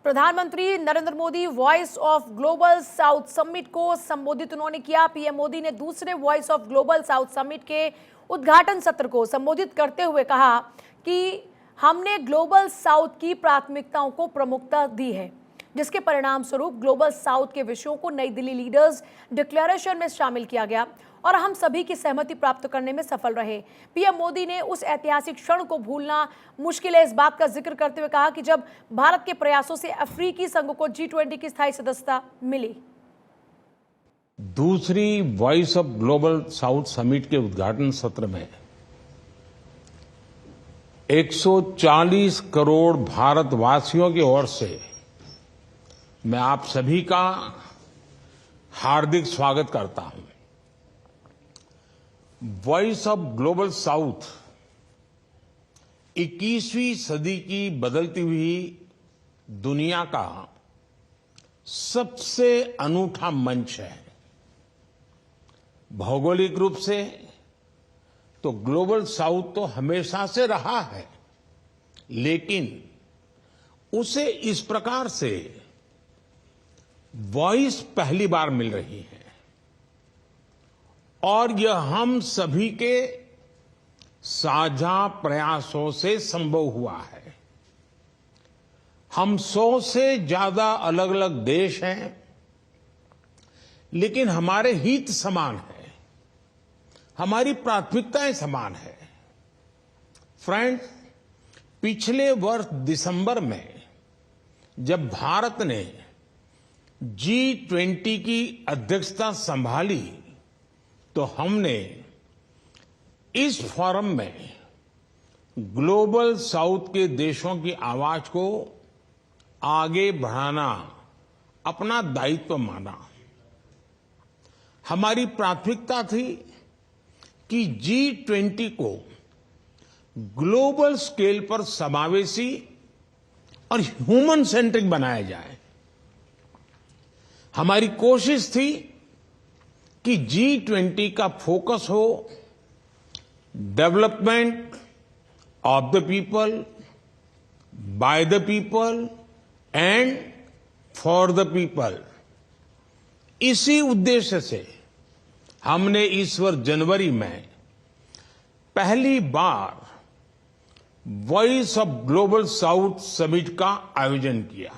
प्रधानमंत्री Narendra Modi voice of global south summit को संबोधित उन्होंने किया। पीएम मोदी ने दूसरे voice of global south summit के उद्घाटन सत्र को संबोधित करते हुए कहा कि हमने ग्लोबल साउथ की प्राथमिकताओं को प्रमुखता दी है, जिसके परिणाम स्वरूप ग्लोबल साउथ के विषयों को नई दिल्ली लीडर्स डिक्लेरेशन में शामिल किया गया और हम सभी की सहमति प्राप्त करने में सफल रहे। पीएम मोदी ने उस ऐतिहासिक क्षण को भूलना मुश्किल है, इस बात का जिक्र करते हुए कहा कि जब भारत के प्रयासों से अफ्रीकी संघ को G20 की स्थायी सदस्यता मिली। दूसरी voice of global south summit के उद्घाटन सत्र में 140 करोड़ भारतवासियों की ओर से मैं आप सभी का हार्दिक स्वागत करता हूं। वॉइस ऑफ ग्लोबल साउथ 21वीं सदी की बदलती हुई दुनिया का सबसे अनूठा मंच है। भौगोलिक रूप से तो ग्लोबल साउथ तो हमेशा से रहा है, लेकिन उसे इस प्रकार से वॉइस पहली बार मिल रही है और यह हम सभी के साझा प्रयासों से संभव हुआ है। हम 100 से ज्यादा अलग अलग देश हैं, लेकिन हमारे हित समान है, हमारी प्राथमिकताएं समान है। फ्रेंड्स, पिछले वर्ष दिसंबर में जब भारत ने G20 की अध्यक्षता संभाली तो हमने इस फोरम में ग्लोबल साउथ के देशों की आवाज को आगे बढ़ाना अपना दायित्व माना। हमारी प्राथमिकता थी कि G20 को ग्लोबल स्केल पर समावेशी और ह्यूमन सेंट्रिक बनाया जाए। हमारी कोशिश थी कि G20 का फोकस हो development of the people, by the people and for the people. इसी उद्देश्य से हमने इस वर्ष जनवरी में पहली बार voice of global south summit का आयोजन किया।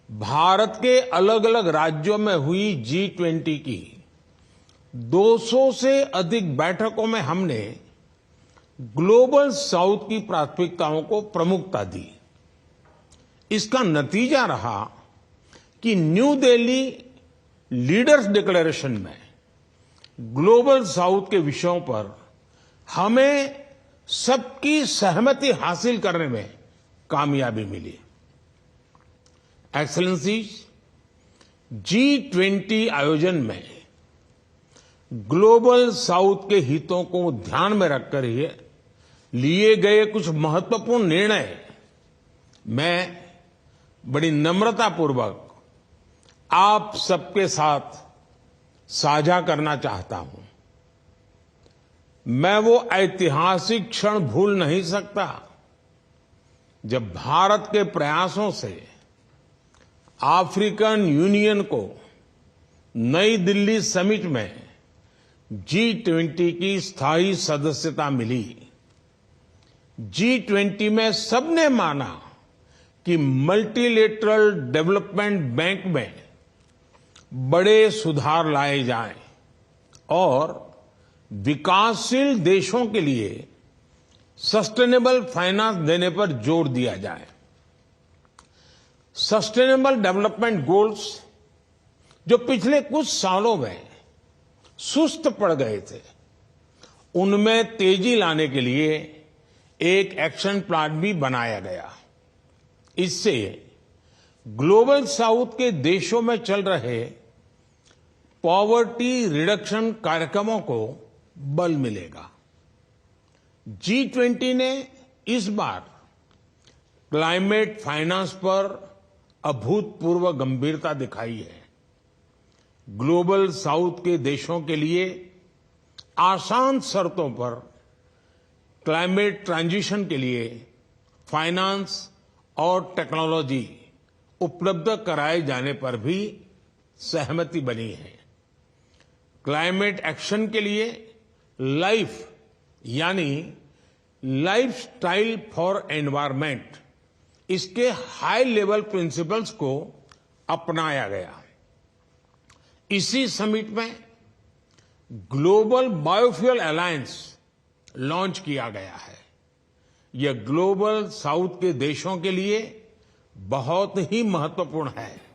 भारत के अलग अलग राज्यों में हुई G20 की 200 से अधिक बैठकों में हमने ग्लोबल साउथ की प्राथमिकताओं को प्रमुखता दी। इसका नतीजा रहा कि न्यू दिल्ली लीडर्स डिक्लेरेशन में ग्लोबल साउथ के विषयों पर हमें सबकी सहमति हासिल करने में कामयाबी मिली। एक्सेलेंसीज, G20 आयोजन में ग्लोबल साउथ के हितों को ध्यान में रखकर ही लिए गए कुछ महत्वपूर्ण निर्णय मैं बड़ी नम्रतापूर्वक आप सबके साथ साझा करना चाहता हूं। मैं वो ऐतिहासिक क्षण भूल नहीं सकता जब भारत के प्रयासों से अफ्रीकन यूनियन को नई दिल्ली समिट में G20 की स्थायी सदस्यता मिली। G20 में सबने माना कि मल्टीलेटरल डेवलपमेंट बैंक में बड़े सुधार लाए जाएं और विकासशील देशों के लिए सस्टेनेबल फाइनेंस देने पर जोर दिया जाए। सस्टेनेबल डेवलपमेंट गोल्स जो पिछले कुछ सालों में सुस्त पड़ गए थे, उनमें तेजी लाने के लिए एक एक्शन प्लान भी बनाया गया। इससे ग्लोबल साउथ के देशों में चल रहे पॉवर्टी रिडक्शन कार्यक्रमों को बल मिलेगा। G20 ने इस बार क्लाइमेट फाइनेंस पर अभूतपूर्व गंभीरता दिखाई है। ग्लोबल साउथ के देशों के लिए आसान शर्तों पर क्लाइमेट ट्रांजिशन के लिए फाइनेंस और टेक्नोलॉजी उपलब्ध कराए जाने पर भी सहमति बनी है। क्लाइमेट एक्शन के लिए लाइफ यानी लाइफस्टाइल फॉर एनवायरनमेंट, इसके हाई लेवल प्रिंसिपल्स को अपनाया गया। इसी समिट में ग्लोबल बायोफ्यूल अलायंस लॉन्च किया गया है। यह ग्लोबल साउथ के देशों के लिए बहुत ही महत्वपूर्ण है।